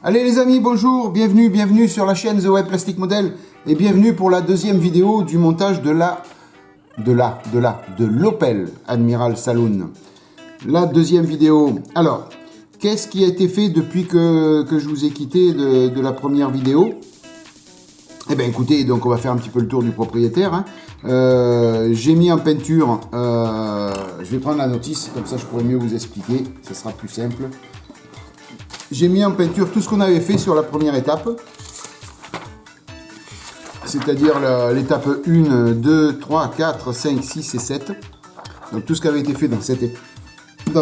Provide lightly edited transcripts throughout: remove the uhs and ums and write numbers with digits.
Allez les amis, bonjour, bienvenue sur la chaîne The Web Plastic Model et bienvenue pour la deuxième vidéo du montage de l'Opel Admiral Saloon. La deuxième vidéo. Alors, qu'est-ce qui a été fait depuis que je vous ai quitté de la première vidéo? Eh bien écoutez, donc on va faire un petit peu le tour du propriétaire. Hein. J'ai mis en peinture, je vais prendre la notice, comme ça je pourrai mieux vous expliquer, ça sera plus simple. J'ai mis en peinture tout ce qu'on avait fait sur la première étape, c'est-à-dire l'étape 1, 2, 3, 4, 5, 6 et 7. Donc tout ce qui avait été fait dans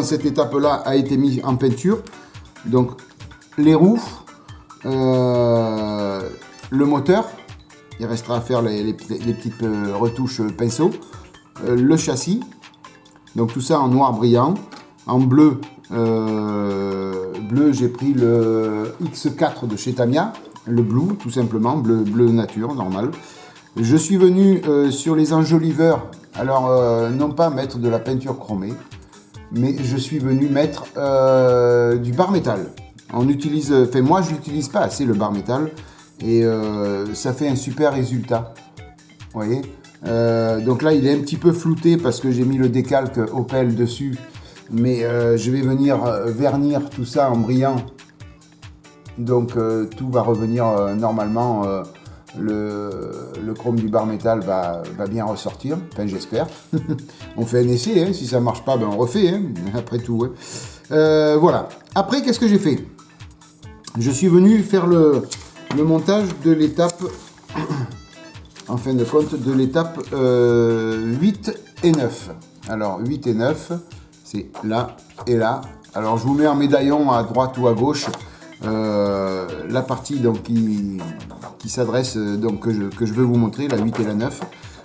cette étape-là a été mis en peinture. Donc les roues, le moteur, il restera à faire les petites retouches pinceau, le châssis, donc tout ça en noir brillant, en bleu. Bleu, j'ai pris le X4 de chez Tamiya, le blue tout simplement, bleu nature, normal. Je suis venu sur les enjoliveurs, alors non pas mettre de la peinture chromée, mais je suis venu mettre du bar métal. On utilise, enfin moi je n'utilise pas assez le bar métal et ça fait un super résultat. Vous voyez, donc là il est un petit peu flouté parce que j'ai mis le décalque Opel dessus. Mais je vais venir vernir tout ça en brillant, donc tout va revenir normalement, le chrome du bar métal va bien ressortir, enfin j'espère. On fait un essai, hein. Si ça marche pas, ben on refait, hein. Après tout. Hein. Voilà, après qu'est-ce que j'ai fait? Je suis venu faire le montage de l'étape, en fin de compte, de l'étape 8 et 9. Alors 8 et 9... c'est là et là. Alors je vous mets un médaillon à droite ou à gauche. La partie donc, qui s'adresse, donc que je veux vous montrer, la 8 et la 9.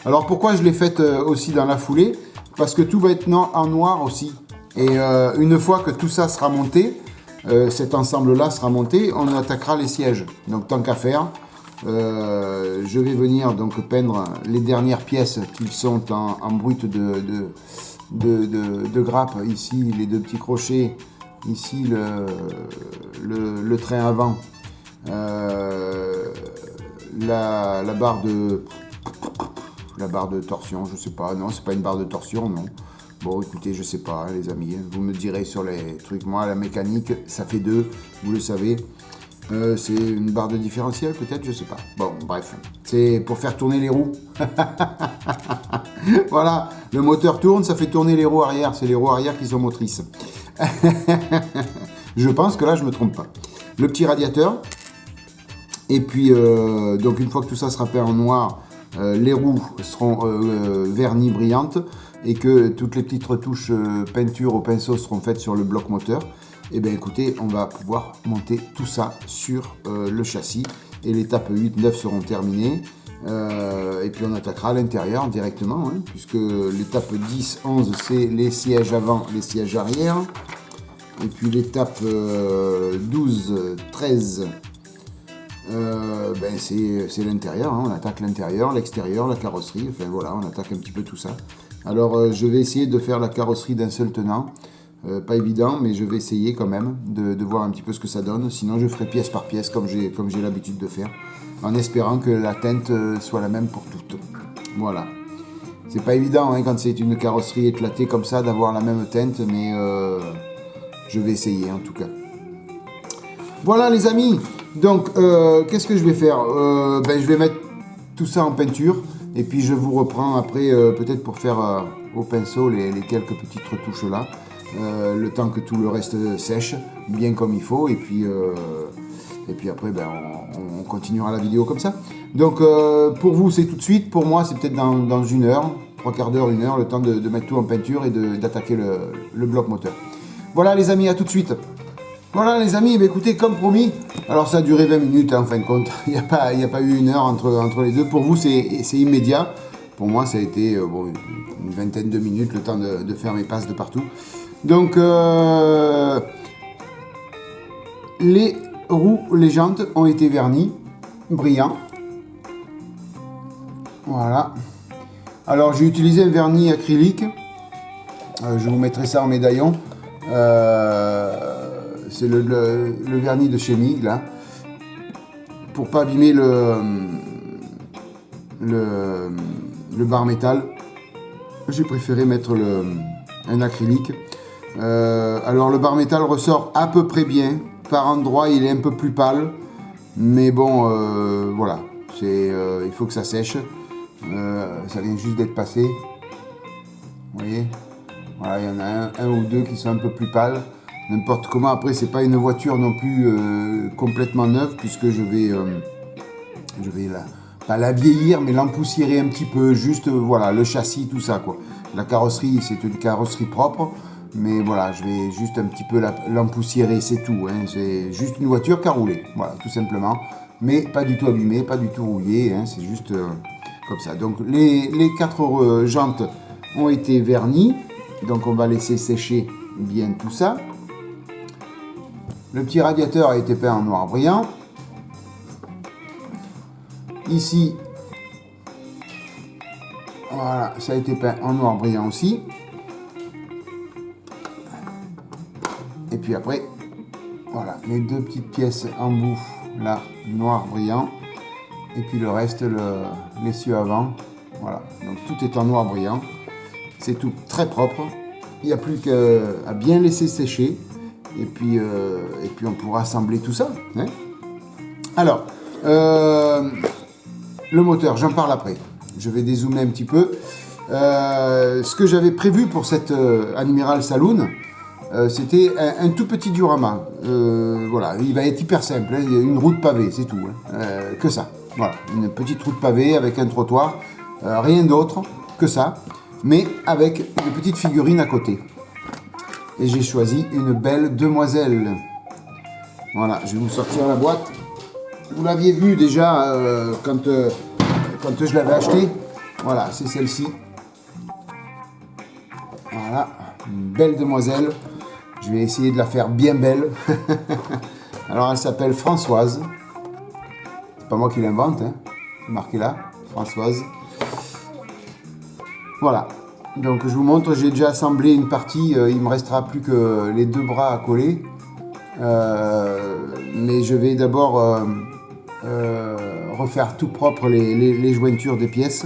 Alors pourquoi je l'ai faite aussi dans la foulée? Parce que tout va être en noir aussi. Et une fois que tout ça sera monté, cet ensemble-là sera monté, on attaquera les sièges. Donc tant qu'à faire, je vais venir donc peindre les dernières pièces qui sont en brut de grappe, ici les deux petits crochets, ici le train avant, la barre de torsion, je sais pas, non c'est pas une barre de torsion, non. Bon écoutez, je sais pas les amis, vous me direz sur les trucs. Moi la mécanique ça fait deux, vous le savez. C'est une barre de différentiel peut-être, je sais pas. Bon bref, c'est pour faire tourner les roues. Voilà, le moteur tourne, ça fait tourner les roues arrière, c'est les roues arrière qui sont motrices. Je pense que là je me trompe pas. Le petit radiateur, et puis donc une fois que tout ça sera peint en noir, les roues seront vernies brillantes et que toutes les petites retouches peinture au pinceau seront faites sur le bloc moteur. Et bien écoutez, on va pouvoir monter tout ça sur le châssis et l'étape 8-9 seront terminées. Et puis on attaquera à l'intérieur directement, hein, puisque l'étape 10-11 c'est les sièges avant, les sièges arrière. Et puis l'étape 12-13 ben c'est l'intérieur, hein, on attaque l'intérieur, l'extérieur, la carrosserie, enfin voilà, on attaque un petit peu tout ça. Alors je vais essayer de faire la carrosserie d'un seul tenant. Pas évident, mais je vais essayer quand même de voir un petit peu ce que ça donne. Sinon, je ferai pièce par pièce comme j'ai l'habitude de faire, en espérant que la teinte soit la même pour toutes. Voilà. C'est pas évident hein, quand c'est une carrosserie éclatée comme ça d'avoir la même teinte, mais je vais essayer en tout cas. Voilà les amis. Donc, qu'est-ce que je vais faire? Ben, je vais mettre tout ça en peinture et puis je vous reprends après peut-être pour faire au pinceau les quelques petites retouches là. Le temps que tout le reste sèche bien comme il faut et puis après ben, on continuera la vidéo comme ça. Donc pour vous c'est tout de suite, pour moi c'est peut-être dans une heure, 3/4 d'heure, 1 heure, le temps de mettre tout en peinture et d'attaquer le bloc moteur. Voilà les amis, à tout de suite. Voilà les amis, ben, écoutez comme promis, alors ça a duré 20 minutes hein, en fin de compte, il n'y a pas eu 1 heure entre les deux. Pour vous c'est immédiat, pour moi ça a été bon, une vingtaine de minutes, le temps de faire mes passes de partout. Donc, les roues, les jantes ont été vernies, brillants. Voilà. Alors, j'ai utilisé un vernis acrylique. Je vous mettrai ça en médaillon. c'est le vernis de chez Mig, là. Pour pas abîmer le bar métal, j'ai préféré mettre un acrylique. Alors le bar métal ressort à peu près bien. Par endroit, il est un peu plus pâle. Mais bon, voilà. Il faut que ça sèche. Ça vient juste d'être passé. Vous voyez? Voilà, il y en a un ou deux qui sont un peu plus pâles. N'importe comment. Après, c'est pas une voiture non plus complètement neuve, puisque je vais pas la vieillir, mais l'empoussiérer un petit peu. Juste, voilà, le châssis, tout ça, quoi. La carrosserie, c'est une carrosserie propre. Mais voilà, je vais juste un petit peu l'empoussiérer, c'est tout. Hein. C'est juste une voiture qui a roulé, voilà, tout simplement. Mais pas du tout abîmée, pas du tout rouillée, hein. C'est juste comme ça. Donc les 4 jantes ont été vernies. Donc on va laisser sécher bien tout ça. Le petit radiateur a été peint en noir brillant. Ici, voilà, ça a été peint en noir brillant aussi. Et puis après, voilà, les 2 petites pièces en bout, là, noir brillant. Et puis le reste, l'essieu avant. Voilà, donc tout est en noir brillant. C'est tout très propre. Il n'y a plus qu'à bien laisser sécher. Et puis on pourra assembler tout ça. Hein. Alors, le moteur, j'en parle après. Je vais dézoomer un petit peu. Ce que j'avais prévu pour cette Admiral Saloon, c'était un tout petit diorama. Voilà, il va être hyper simple. Hein. Une route pavée, c'est tout. Hein. Que ça. Voilà, une petite route pavée avec un trottoir. Rien d'autre que ça. Mais avec une petite figurine à côté. Et j'ai choisi une belle demoiselle. Voilà, je vais vous sortir la boîte. Vous l'aviez vu déjà quand je l'avais acheté. Voilà, c'est celle-ci. Voilà, une belle demoiselle. Je vais essayer de la faire bien belle. Alors, elle s'appelle Françoise. C'est pas moi qui l'invente, hein. C'est marqué là, Françoise. Voilà. Donc, je vous montre, j'ai déjà assemblé une partie. Il me restera plus que les 2 bras à coller. Mais je vais d'abord refaire tout propre les jointures des pièces.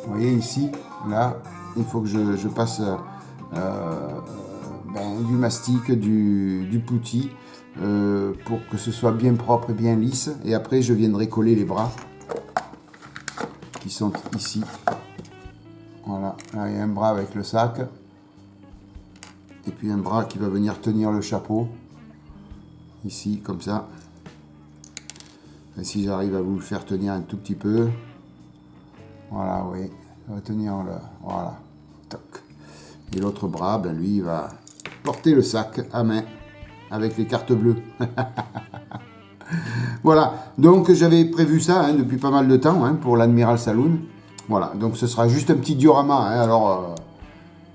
Vous voyez ici, là, il faut que je passe du mastic, du putty, pour que ce soit bien propre et bien lisse. Et après, je viendrai coller les bras qui sont ici. Voilà, là, il y a un bras avec le sac. Et puis un bras qui va venir tenir le chapeau. Ici, comme ça. Et si j'arrive à vous le faire tenir un tout petit peu. Voilà, oui. Ça va tenir le... Voilà. Toc. Et l'autre bras, ben lui, il va porter le sac à main. Avec les cartes bleues. Voilà. Donc, j'avais prévu ça depuis pas mal de temps pour l'Admiral Saloon. Voilà. Donc, ce sera juste un petit diorama. Alors,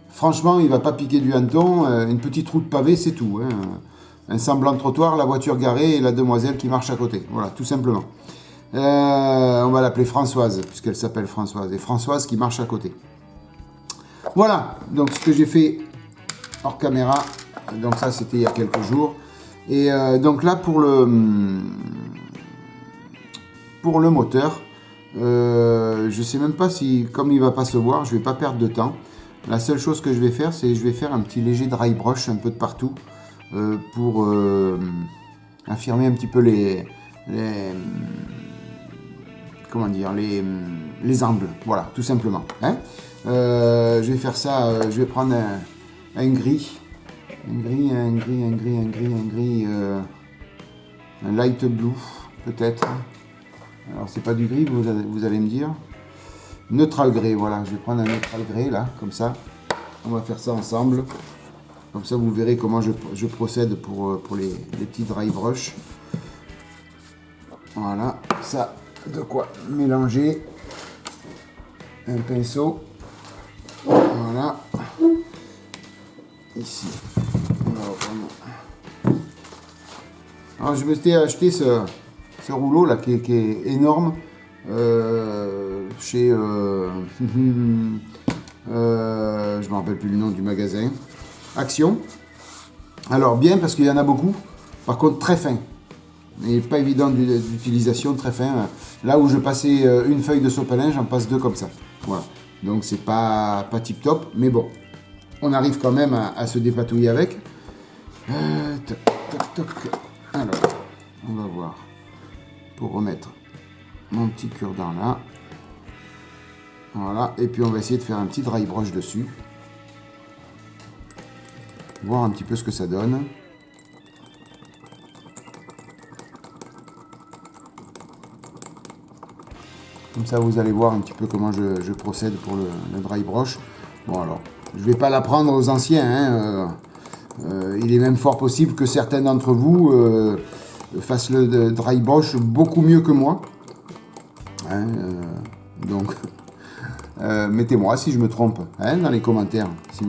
franchement, il ne va pas piquer du hanneton. Une petite route pavée, c'est tout. Un semblant de trottoir, la voiture garée et la demoiselle qui marche à côté. Voilà, tout simplement. On va l'appeler Françoise, puisqu'elle s'appelle Françoise. Et Françoise qui marche à côté. Voilà, donc ce que j'ai fait hors caméra. Donc ça, c'était il y a quelques jours. Et donc là, pour le moteur, je ne sais même pas si, comme il ne va pas se voir, je ne vais pas perdre de temps. La seule chose que je vais faire, c'est je vais faire un petit léger dry brush un peu de partout. Pour affirmer un petit peu comment dire, les angles, voilà, tout simplement. Hein. Je vais faire ça, je vais prendre un gris, un light blue, peut-être. Alors, c'est pas du gris, vous allez me dire. Neutral gray, voilà, je vais prendre un neutral gray, là, comme ça. On va faire ça ensemble. Comme ça, vous verrez comment je procède pour les petits dry brush. Voilà, ça, de quoi mélanger un pinceau. Voilà. Ici. On va reprendre. Alors, je me suis acheté ce rouleau là qui est énorme chez je me rappelle plus le nom du magasin. Action. Alors bien parce qu'il y en a beaucoup. Par contre, très fin. Et pas évident d'utilisation, très fin. Là où je passais une feuille de sopalin, j'en passe 2 comme ça. Voilà. Donc c'est pas tip top, mais bon. On arrive quand même à se dépatouiller avec. Toc, toc, toc. Alors, on va voir. Pour remettre mon petit cure-dent là. Voilà. Et puis on va essayer de faire un petit dry brush dessus. Voir un petit peu ce que ça donne. Comme ça, vous allez voir un petit peu comment je procède pour le dry brush. Bon, alors, je ne vais pas l'apprendre aux anciens. Hein, il est même fort possible que certains d'entre vous fassent le dry brush beaucoup mieux que moi. Hein, donc, mettez-moi si je me trompe hein, dans les commentaires. Si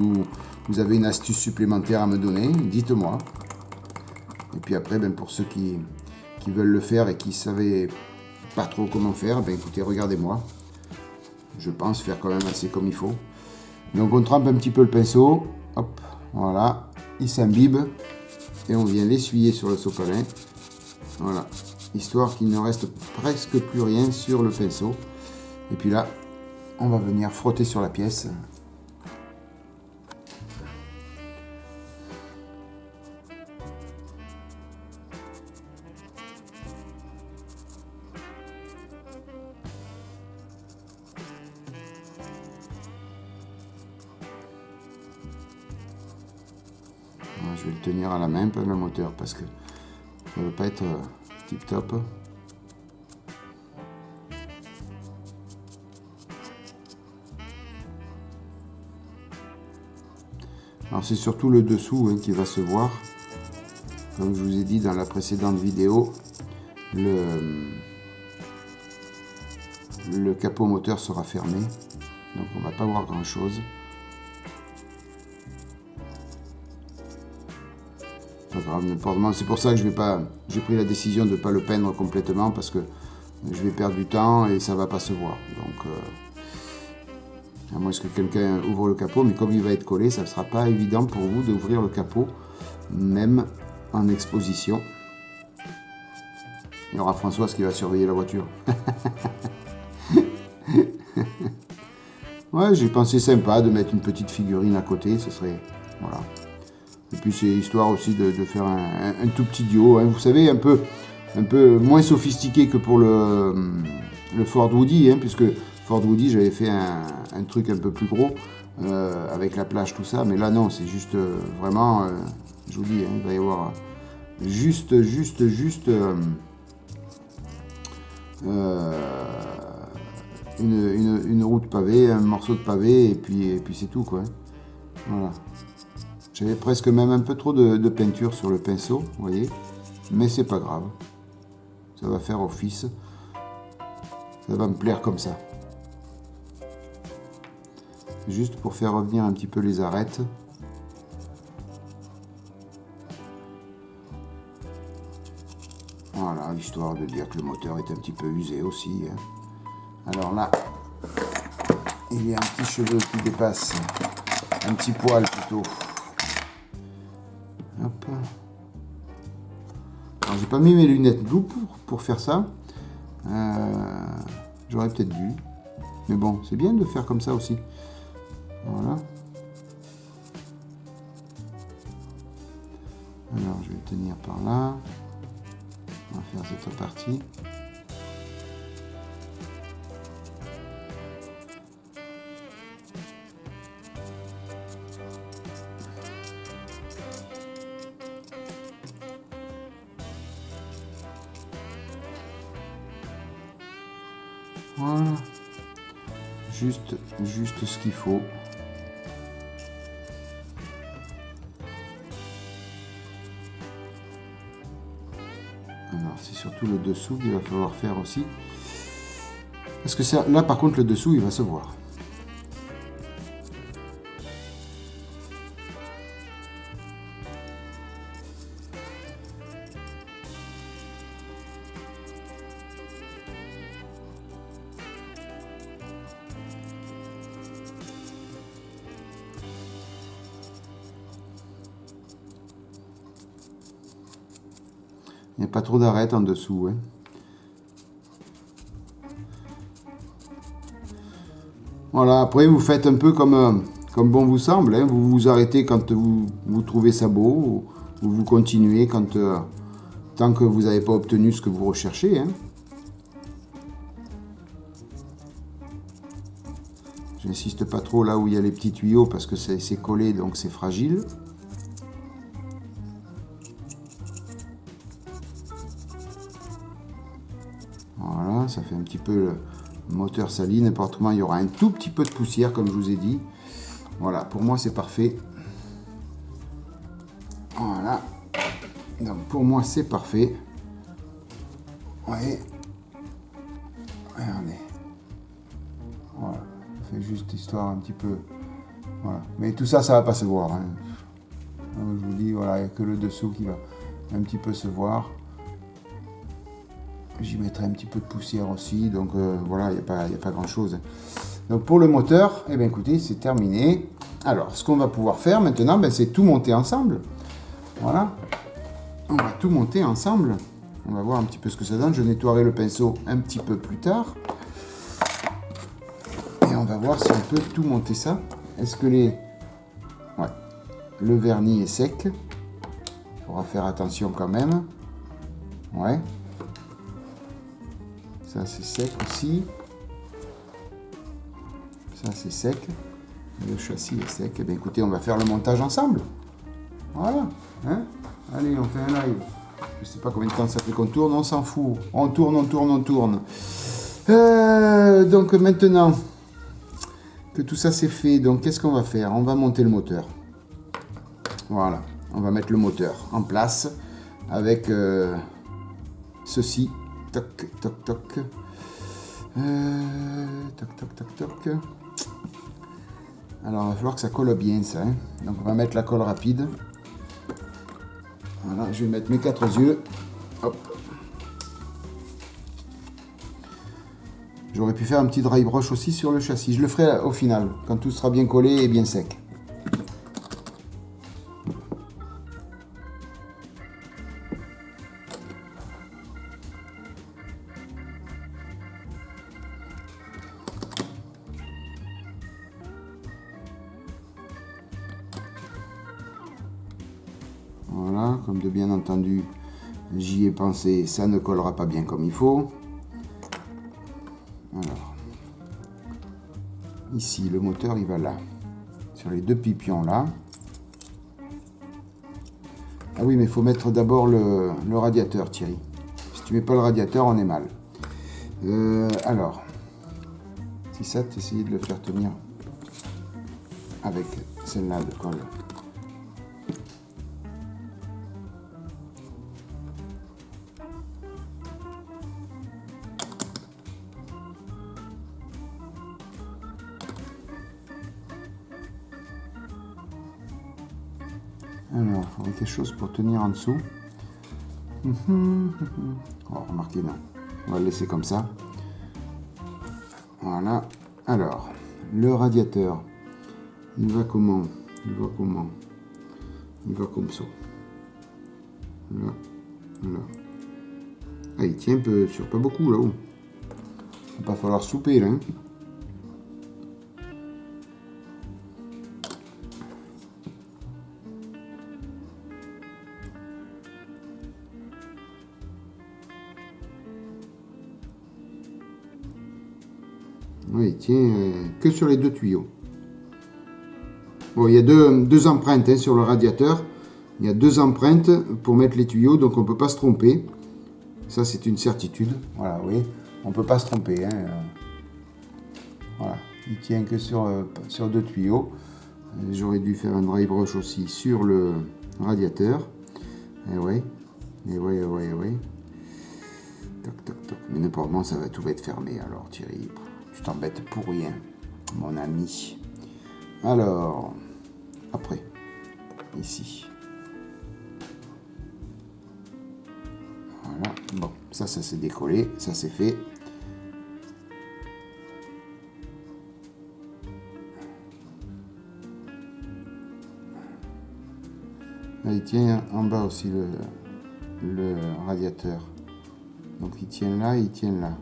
vous avez une astuce supplémentaire à me donner, dites-moi. Et puis après, ben, pour ceux qui veulent le faire et qui ne savaient pas trop comment faire, ben écoutez, regardez-moi. Je pense faire quand même assez comme il faut. Donc on trempe un petit peu le pinceau. Hop, voilà. Il s'imbibe. Et on vient l'essuyer sur le sopalin. Voilà. Histoire qu'il ne reste presque plus rien sur le pinceau. Et puis là, on va venir frotter sur la pièce. Je vais le tenir à la main, pas le moteur, parce que ça ne veut pas être tip top. Alors c'est surtout le dessous hein, qui va se voir. Comme je vous ai dit dans la précédente vidéo, le capot moteur sera fermé. Donc on ne va pas voir grand chose. Pas grave, c'est pour ça que j'ai pris la décision de ne pas le peindre complètement parce que je vais perdre du temps et ça va pas se voir. Donc à moins que quelqu'un ouvre le capot, mais comme il va être collé, ça ne sera pas évident pour vous d'ouvrir le capot, même en exposition. Il y aura Françoise qui va surveiller la voiture. Ouais, j'ai pensé sympa de mettre une petite figurine à côté, ce serait... Voilà. Et puis c'est histoire aussi de faire un tout petit duo, hein. Vous savez, un peu moins sophistiqué que pour le Ford Woody, hein, puisque Ford Woody, j'avais fait un truc un peu plus gros, avec la plage, tout ça, mais là non, c'est juste vraiment, je vous dis, hein, il va y avoir juste une route pavée, un morceau de pavé, et puis c'est tout, quoi. Voilà. J'avais presque même un peu trop de peinture sur le pinceau, vous voyez, mais c'est pas grave. Ça va faire office. Ça va me plaire comme ça. Juste pour faire revenir un petit peu les arêtes. Voilà, histoire de dire que le moteur est un petit peu usé aussi. Hein. Alors là, il y a un petit cheveu qui dépasse. Un petit poil plutôt. Hop. Alors j'ai pas mis mes lunettes loupe pour faire ça. J'aurais peut-être dû. Mais bon, c'est bien de faire comme ça aussi. Voilà. Alors je vais le tenir par là. On va faire cette partie. Voilà. Juste ce qu'il faut. Alors c'est surtout le dessous qu'il va falloir faire aussi. Parce que ça, là par contre le dessous il va se voir. Il n'y a pas trop d'arêtes en dessous. Hein. Voilà, après vous faites un peu comme bon vous semble. Hein. Vous vous arrêtez quand vous trouvez ça beau, ou vous continuez tant que vous n'avez pas obtenu ce que vous recherchez. Hein. J'insiste pas trop là où il y a les petits tuyaux parce que c'est collé, donc c'est fragile. Voilà, ça fait un petit peu le moteur sali. N'importe comment, il y aura un tout petit peu de poussière, comme je vous ai dit. Voilà, pour moi, c'est parfait. Voilà. Donc, pour moi, c'est parfait. Ouais. Regardez. Voilà. Ça fait juste histoire un petit peu. Voilà. Mais tout ça, ça va pas se voir. Hein. Donc, je vous dis, voilà, il n'y a que le dessous qui va un petit peu se voir. J'y mettrai un petit peu de poussière aussi, donc voilà, il n'y a pas grand chose. Donc pour le moteur, eh bien écoutez, c'est terminé. Alors, ce qu'on va pouvoir faire maintenant, ben, c'est tout monter ensemble. Voilà, on va tout monter ensemble. On va voir un petit peu ce que ça donne. Je nettoierai le pinceau un petit peu plus tard. Et on va voir si on peut tout monter ça. Est-ce que ouais, le vernis est sec? Il faudra faire attention quand même. Ouais. Ça c'est sec aussi. Ça c'est sec. Le châssis est sec. Eh bien écoutez, on va faire le montage ensemble. Voilà. Hein, allez, on fait un live. Je sais pas combien de temps ça fait qu'on tourne, on s'en fout. On tourne, on tourne, on tourne. Donc maintenant que tout ça c'est fait, donc qu'est-ce qu'on va faire? On va monter le moteur. Voilà. On va mettre le moteur en place avec ceci. Toc, toc, toc. Toc, toc, toc, toc. Alors, il va falloir que ça colle bien, ça. Hein. Donc, on va mettre la colle rapide. Voilà, je vais mettre mes 4 yeux. Hop. J'aurais pu faire un petit dry brush aussi sur le châssis. Je le ferai au final, quand tout sera bien collé et bien sec. Voilà, comme de bien entendu, j'y ai pensé, ça ne collera pas bien comme il faut. Alors, ici, le moteur, il va là, sur les 2 pipions là. Ah oui, mais il faut mettre d'abord le radiateur, Thierry. Si tu mets pas le radiateur, on est mal. Alors, si ça, t'essayais de le faire tenir avec celle-là de colle. Alors, il faudrait quelque chose pour tenir en dessous. Oh, remarquez, non. On va le laisser comme ça. Voilà. Alors, le radiateur, il va comment? Il va comment? Il va comme ça. Là, là. Ah, il tient un peu sur pas beaucoup là-haut. Il va pas falloir souper là. Hein. Oui, il tient que sur les 2 tuyaux. Bon, il y a deux empreintes hein, sur le radiateur. Il y a 2 empreintes pour mettre les tuyaux, donc on ne peut pas se tromper. Ça, c'est une certitude. Voilà, oui, on ne peut pas se tromper. Hein. Voilà, il tient que sur 2 tuyaux. J'aurais dû faire un dry brush aussi sur le radiateur. Et oui, et oui, et oui, et oui. Toc, toc, toc. Mais n'importe comment, tout va être fermé alors, Thierry. Tu t'embêtes pour rien, mon ami. Alors, après, ici. Voilà, bon, ça s'est décollé, ça c'est fait. Là, il tient en bas aussi le radiateur. Donc il tient là, il tient là.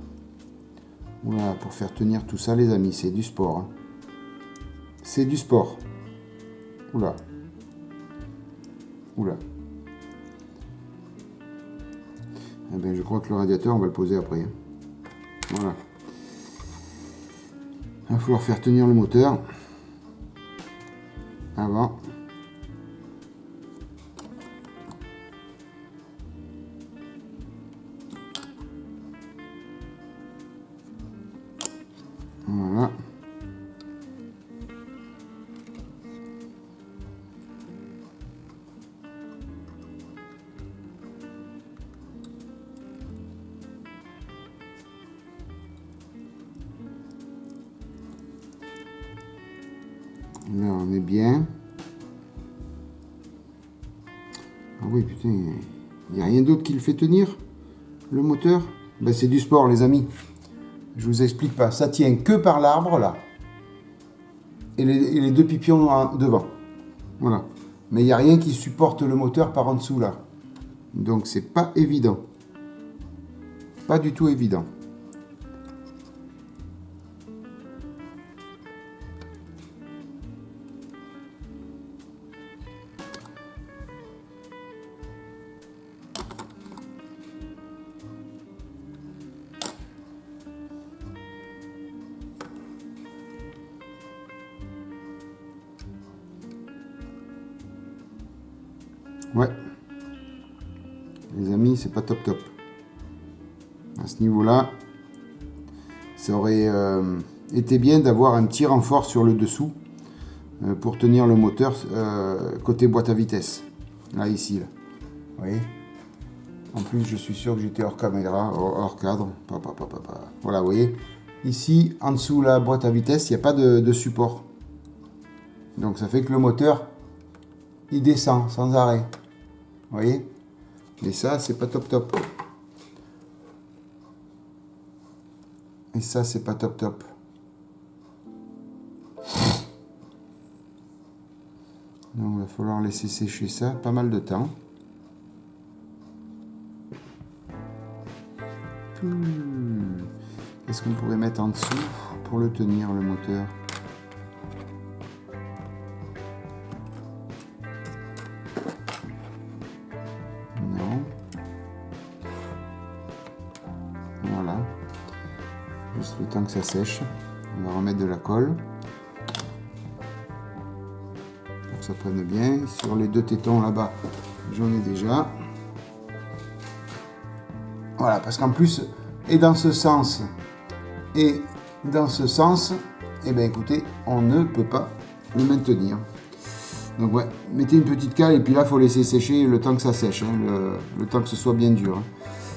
Voilà, pour faire tenir tout ça les amis, c'est du sport. Hein. C'est du sport. Oula. Oula. Eh bien, je crois que le radiateur, on va le poser après. Voilà. Il va falloir faire tenir le moteur. Avant. Voilà. Là, on est bien. Ah oui, putain, il n'y a rien d'autre qui le fait tenir, le moteur. Ben, c'est du sport, les amis. Je vous explique pas. Ça tient que par l'arbre, là. Et les deux pipions devant. Voilà. Mais il n'y a rien qui supporte le moteur par en dessous, là. Donc, c'est pas évident. Pas du tout évident. Ouais. Les amis, c'est pas top top. À ce niveau-là, ça aurait été bien d'avoir un petit renfort sur le dessous pour tenir le moteur côté boîte à vitesse. Là, ici. Là. Vous voyez ? En plus, je suis sûr que j'étais hors caméra, hors cadre. Voilà, vous voyez ? Ici, en dessous la boîte à vitesse, il n'y a pas de support. Donc, ça fait que le moteur, il descend sans arrêt. Vous voyez? Et ça, c'est pas top top. Et ça, c'est pas top top. Donc, il va falloir laisser sécher ça pas mal de temps. Qu'est-ce qu'on pourrait mettre en dessous pour le tenir, le moteur? Non. Voilà. Juste le temps que ça sèche. On va remettre de la colle. Pour que ça prenne bien. Sur les deux tétons là-bas, j'en ai déjà. Voilà, parce qu'en plus, et dans ce sens, et dans ce sens, eh bien écoutez, on ne peut pas le maintenir. Donc ouais, mettez une petite cale et puis là, il faut laisser sécher le temps que ça sèche, hein, le temps que ce soit bien dur. Hein.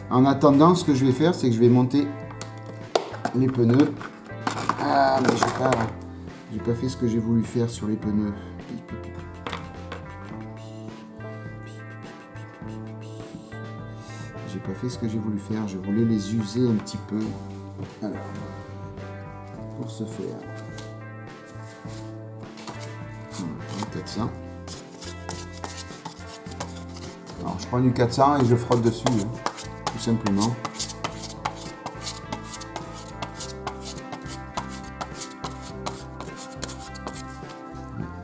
En attendant, ce que je vais faire, c'est que je vais monter les pneus. Ah, mais j'ai pas fait ce que j'ai voulu faire sur les pneus. J'ai pas fait ce que j'ai voulu faire, je voulais les user un petit peu. Alors, pour ce faire, du 400. Alors, je prends du 400 et je frotte dessus, hein, tout simplement.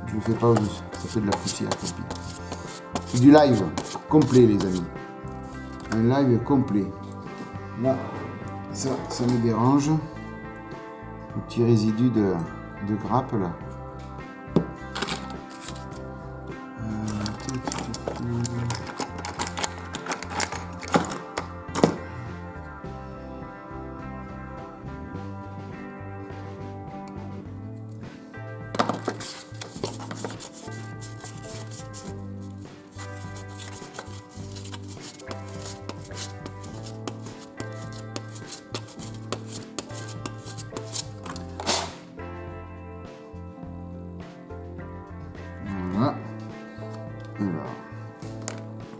Je ne fais pas au-dessus, ça fait de la poussière, tant pis. C'est du live complet, les amis. Un live complet. Là, ça me dérange. Le petit résidu de grappe là. Voilà. Alors,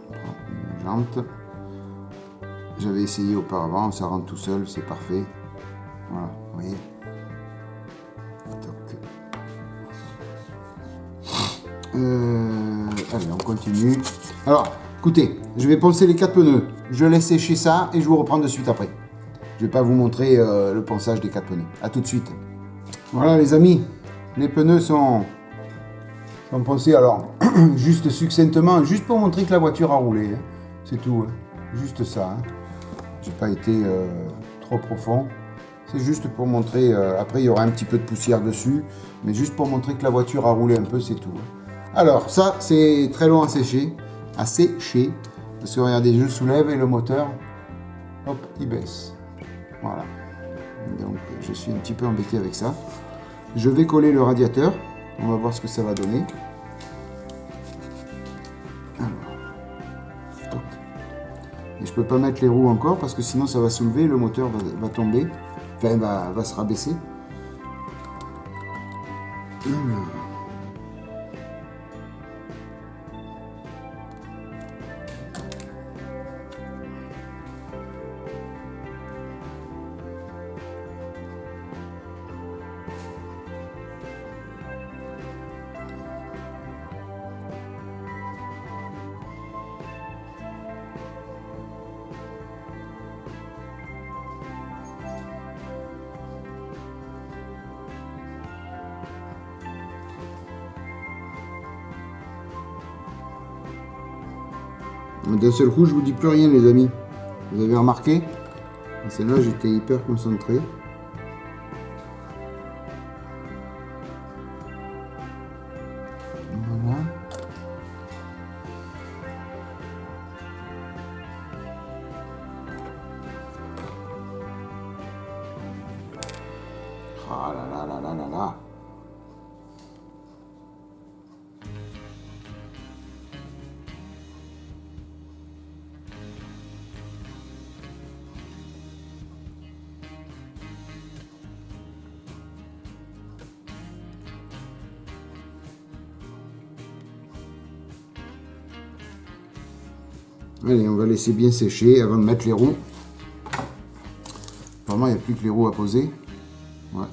on prend une jante. J'avais essayé auparavant, ça rentre tout seul, c'est parfait. Voilà, vous voyez. Allez, on continue. Alors, Écoutez, je vais poncer les 4 pneus. Je laisse sécher ça et je vous reprends de suite après. Je vais pas vous montrer le ponçage des 4 pneus. A tout de suite. Voilà les amis, les pneus sont poncés. Alors, juste succinctement, juste pour montrer que la voiture a roulé. Hein. C'est tout. Hein. Juste ça. Hein. J'ai pas été trop profond. C'est juste pour montrer. Après, il y aura un petit peu de poussière dessus. Mais juste pour montrer que la voiture a roulé un peu, c'est tout. Hein. Alors, ça, c'est très long à sécher. À sécher. Parce que regardez, je soulève et le moteur, hop, il baisse. Voilà. Donc, je suis un petit peu embêté avec ça. Je vais coller le radiateur. On va voir ce que ça va donner. Alors. Toc. Et je peux pas mettre les roues encore parce que sinon ça va soulever, le moteur va tomber. Enfin, va se rabaisser. Alors. D'un seul coup, je vous dis plus rien, les amis. Vous avez remarqué? Celle-là, j'étais hyper concentré. Voilà. Ah là là là là là là. Allez, on va laisser bien sécher avant de mettre les roues. Vraiment, il n'y a plus que les roues à poser. Ouais.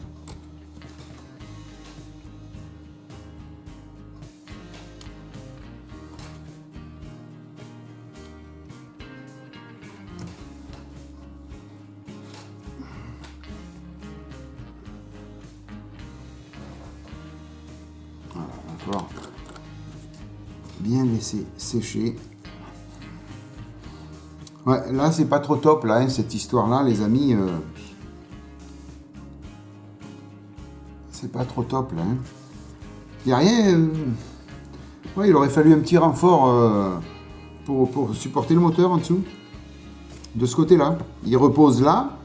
Voilà, on va pouvoir bien laisser sécher. Ouais, là, c'est pas trop top, là, hein, cette histoire-là, les amis. C'est pas trop top, là. Hein. Il n'y a rien. Ouais, il aurait fallu un petit renfort pour supporter le moteur en dessous. De ce côté-là. Il repose là.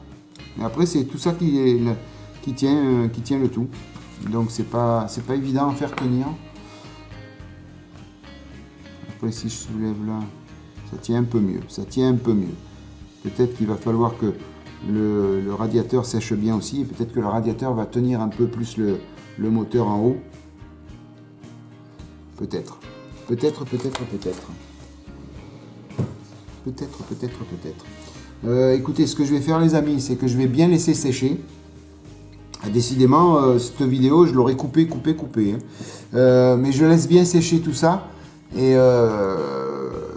Et après, c'est tout ça qui tient le tout. Donc, c'est pas évident à faire tenir. Après, si je soulève là. Ça tient un peu mieux, ça tient un peu mieux. Peut-être qu'il va falloir que le radiateur sèche bien aussi, et peut-être que le radiateur va tenir un peu plus le moteur en haut. Peut-être. Peut-être. Écoutez, ce que je vais faire les amis, c'est que je vais bien laisser sécher. Décidément, cette vidéo, je l'aurais coupée. Hein. Mais je laisse bien sécher tout ça. Et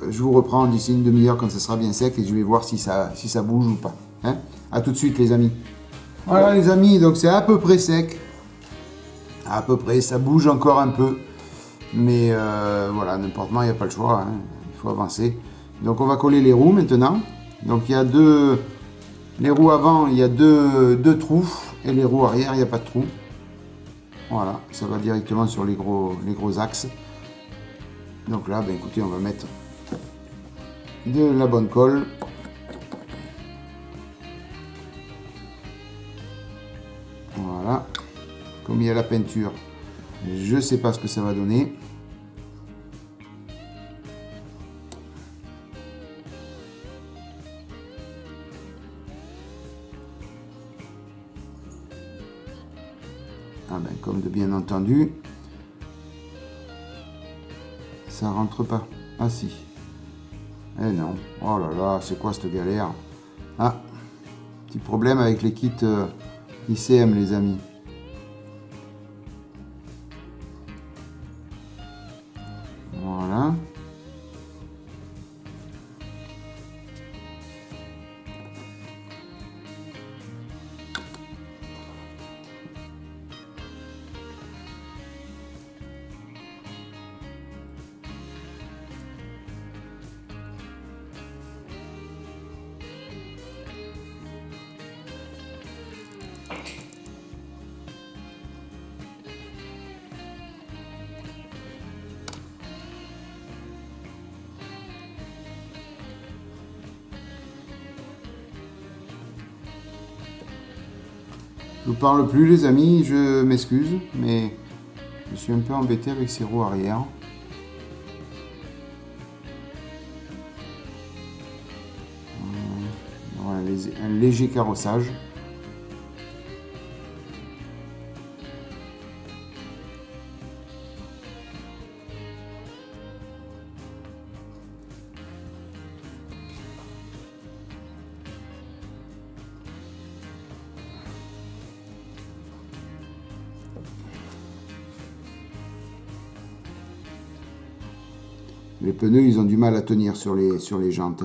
je vous reprends d'ici une demi-heure quand ça sera bien sec et je vais voir si ça bouge ou pas. Hein. A tout de suite les amis. Voilà les amis, donc c'est à peu près sec. À peu près, ça bouge encore un peu. Mais voilà, n'importe quoi, il n'y a pas le choix. Hein. Il faut avancer. Donc on va coller les roues maintenant. Donc il y a les roues avant, il y a deux trous. Et les roues arrière, il n'y a pas de trou. Voilà, ça va directement sur les gros axes. Donc là, ben écoutez, on va mettre de la bonne colle. Voilà. Comme il y a la peinture, je ne sais pas ce que ça va donner. Ah ben, comme de bien entendu, ça rentre pas. Ah si. Eh non. Oh là là, c'est quoi cette galère? Ah, petit problème avec les kits ICM les amis. Voilà. Je vous parle plus les amis, je m'excuse, mais je suis un peu embêté avec ces roues arrière. Voilà, un léger carrossage. Les pneus, ils ont du mal à tenir sur les jantes.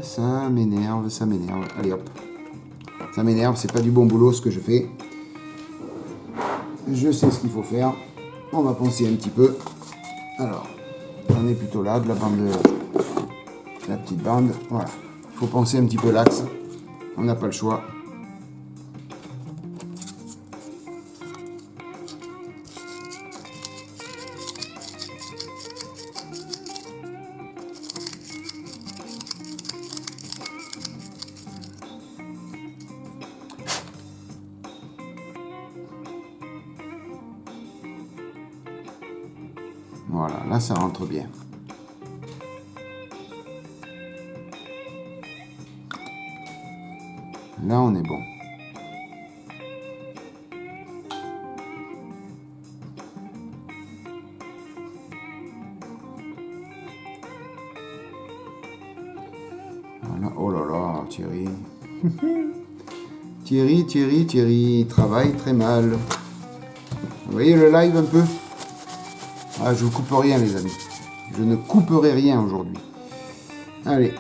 Ça m'énerve, ça m'énerve. Allez hop. Ça m'énerve, c'est pas du bon boulot ce que je fais. Je sais ce qu'il faut faire. On va poncer un petit peu. Alors, on est plutôt là, de la bande, la petite bande. Voilà. Il faut poncer un petit peu l'axe. On n'a pas le choix. Voilà, là ça rentre bien. Là on est bon. Voilà. Oh là là, Thierry. Thierry travaille très mal. Vous voyez le live un peu? Ah, je ne coupe rien les amis. Je ne couperai rien aujourd'hui. Allez.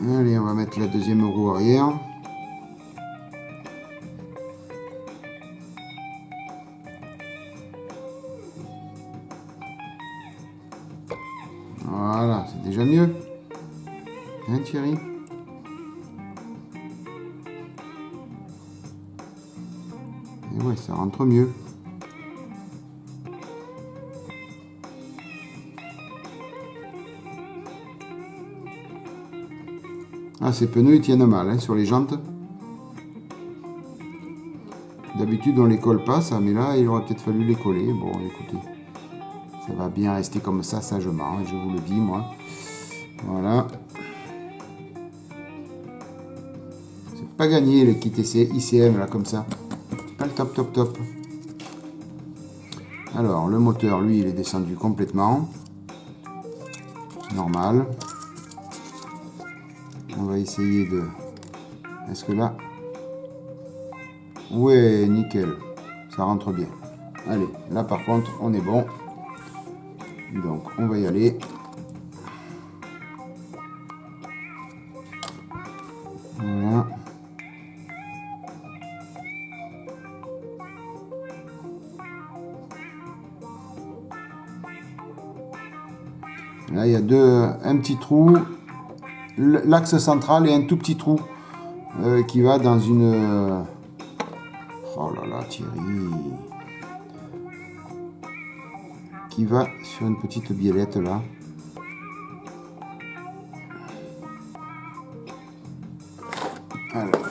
Allez, on va mettre la deuxième roue arrière. Voilà, c'est déjà mieux. Hein Thierry? Et ouais, ça rentre mieux. Ah, ces pneus ils tiennent mal hein, sur les jantes. D'habitude on les colle pas ça, mais là il aurait peut-être fallu les coller. Bon écoutez, ça va bien rester comme ça sagement, je vous le dis moi. Voilà. C'est pas gagné les kits ICM là comme ça. Pas le top. Alors le moteur lui il est descendu complètement. Normal. On va essayer de... Est-ce que là... Ouais, nickel. Ça rentre bien. Allez, là par contre, on est bon. Donc, on va y aller. Voilà. Là, il y a un petit trou. L'axe central et un tout petit trou qui va dans une... Oh là là, Thierry. Qui va sur une petite biellette là. Alors.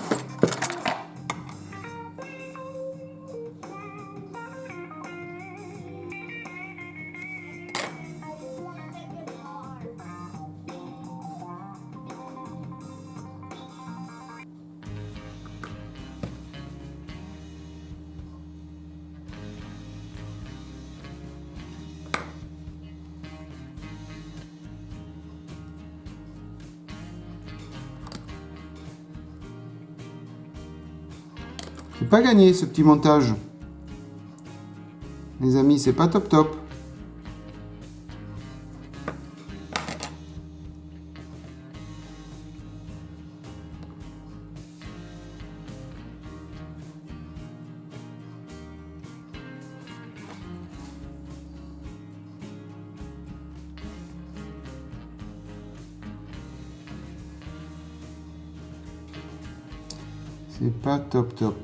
C'est pas gagné ce petit montage. Les amis, c'est pas top top. C'est pas top top.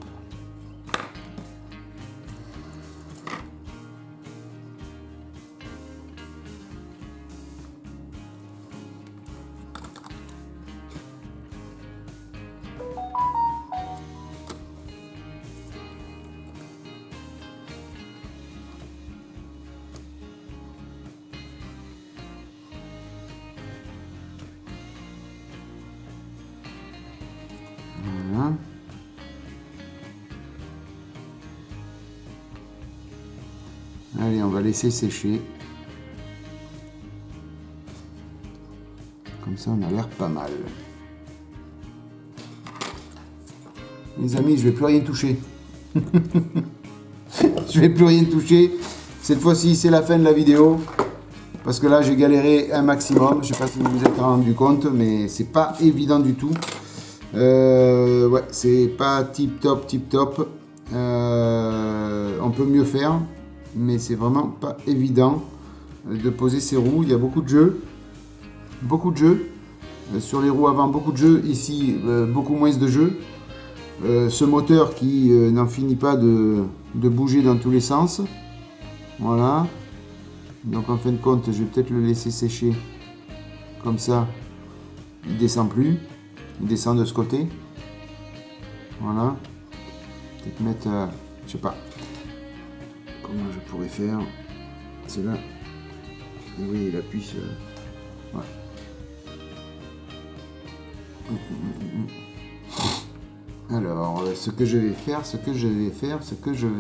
Voilà. Allez, on va laisser sécher. Comme ça, on a l'air pas mal. Les amis, je vais plus rien toucher. Je vais plus rien toucher. Cette fois-ci, c'est la fin de la vidéo. Parce que là, j'ai galéré un maximum. Je sais pas si vous vous êtes rendu compte, mais c'est pas évident du tout. Ouais, c'est pas tip top, tip top. On peut mieux faire, mais c'est vraiment pas évident de poser ces roues. Il y a beaucoup de jeux. Beaucoup de jeux. Sur les roues avant, beaucoup de jeux. Ici, beaucoup moins de jeux. Ce moteur qui n'en finit pas de bouger dans tous les sens. Voilà. Donc en fin de compte, je vais peut-être le laisser sécher. Comme ça, il descend plus. Il descend de ce côté. Voilà. Peut-être mettre, je sais pas. Comment je pourrais faire. C'est là. Et oui, il appuie sur... Ouais. Alors, ce que je vais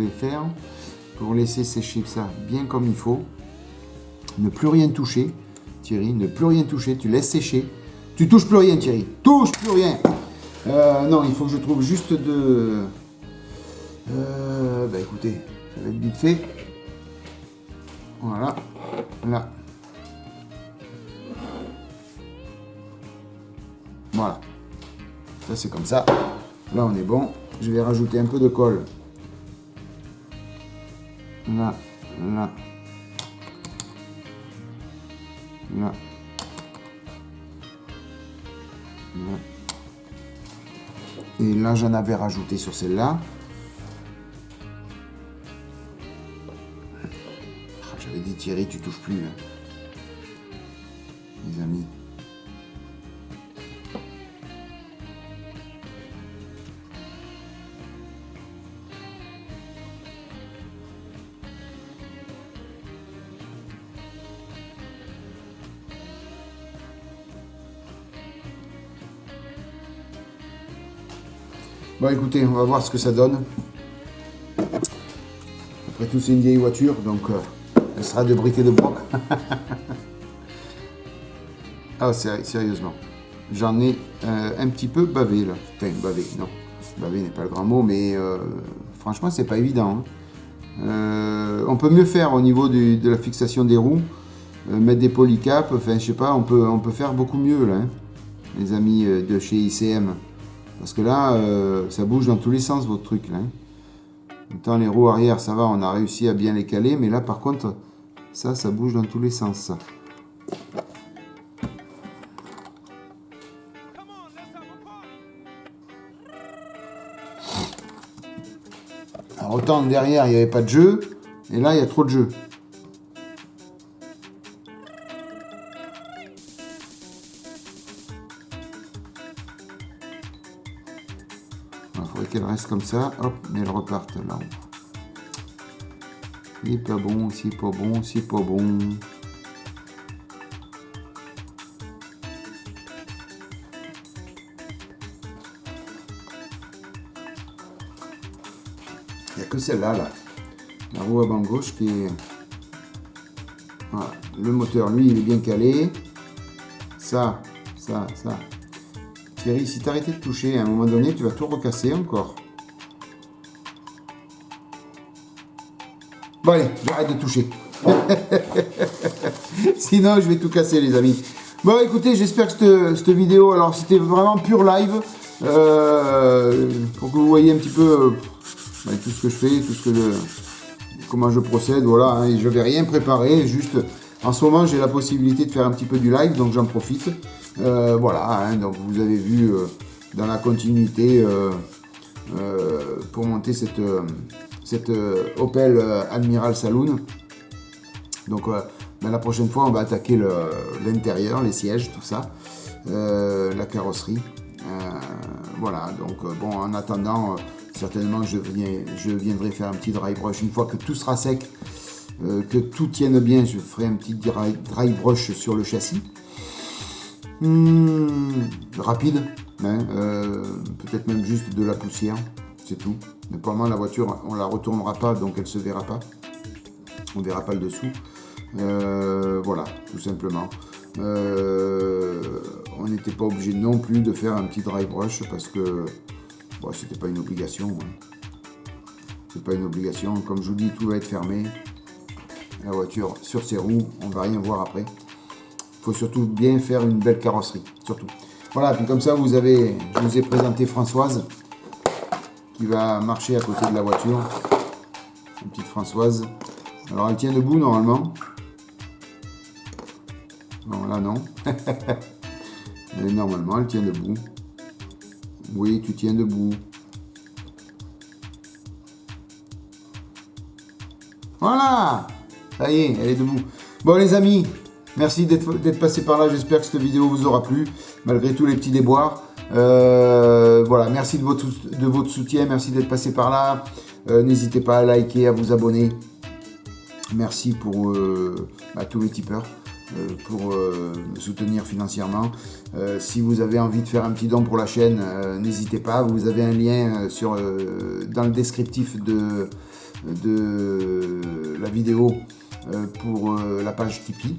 faire pour laisser sécher ça bien comme il faut. Ne plus rien toucher, Thierry, ne plus rien toucher, tu laisses sécher. Tu touches plus rien, Thierry, touche plus rien. Non, il faut que je trouve juste de... bah écoutez, ça va être vite fait. Voilà, là. Voilà. Ça c'est comme ça. Là on est bon. Je vais rajouter un peu de colle. Là, là. Là. Là. Et là j'en avais rajouté sur celle-là. J'avais dit Thierry, tu touches plus, hein. Les amis. Bon écoutez, on va voir ce que ça donne. Après tout, c'est une vieille voiture, donc elle sera de briques et de broc. Ah, sérieusement. J'en ai un petit peu bavé là. Enfin, bavé, non. Bavé n'est pas le grand mot, mais franchement, c'est pas évident. Hein. On peut mieux faire au niveau de la fixation des roues. Mettre des polycaps, enfin, je sais pas, on peut faire beaucoup mieux là. Hein, les amis de chez ICM. Parce que là, ça bouge dans tous les sens, votre truc. Là, hein. Autant les roues arrière, ça va, on a réussi à bien les caler. Mais là, par contre, ça bouge dans tous les sens. Ça. Alors, autant derrière, il n'y avait pas de jeu. Et là, il y a trop de jeu. Il faudrait qu'elle reste comme ça, hop, mais elle reparte là. C'est pas bon, c'est pas bon, c'est pas bon. Il n'y a que celle-là, là. La roue avant gauche qui est... Voilà. Le moteur, lui, il est bien calé. Ça. Thierry, si tu arrêtais de toucher, à un moment donné, tu vas tout recasser encore. Bon allez, j'arrête de toucher. Sinon, je vais tout casser, les amis. Bon, écoutez, j'espère que cette vidéo, alors c'était vraiment pur live, pour que vous voyez un petit peu tout ce que je fais, comment je procède, voilà. Hein, et je vais rien préparer, juste, en ce moment, j'ai la possibilité de faire un petit peu du live, donc j'en profite. Voilà, hein, donc vous avez vu dans la continuité, pour monter cette Opel Admiral Saloon. Donc la prochaine fois, on va attaquer l'intérieur, les sièges, tout ça, la carrosserie. Voilà, donc bon, en attendant, certainement, je viendrai faire un petit dry brush. Une fois que tout sera sec, que tout tienne bien, je ferai un petit dry brush sur le châssis. Rapide, hein, peut-être même juste de la poussière, c'est tout. Mais pour le moment, la voiture, on la retournera pas, donc elle se verra pas. On verra pas le dessous. Voilà, tout simplement. On n'était pas obligé non plus de faire un petit dry brush parce que bon, c'était pas une obligation. Hein. C'est pas une obligation. Comme je vous dis, tout va être fermé. La voiture sur ses roues, on va rien voir après. Il faut surtout bien faire une belle carrosserie, surtout. Voilà, puis comme ça, je vous ai présenté Françoise qui va marcher à côté de la voiture. Une petite Françoise. Alors, elle tient debout normalement. Non, là non. Mais normalement, elle tient debout. Oui, tu tiens debout. Voilà! Ça y est, elle est debout. Bon, les amis, merci d'être passé par là. J'espère que cette vidéo vous aura plu, malgré tous les petits déboires. Voilà, merci de votre soutien. Merci d'être passé par là. N'hésitez pas à liker, à vous abonner. Merci pour tous mes tipeurs. Pour me soutenir financièrement. Si vous avez envie de faire un petit don pour la chaîne, n'hésitez pas. Vous avez un lien dans le descriptif de la vidéo pour la page Tipeee.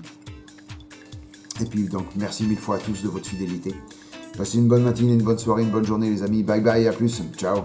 Et puis donc merci mille fois à tous de votre fidélité. Passez une bonne matinée, une bonne soirée, une bonne journée les amis. Bye bye, à plus. Ciao.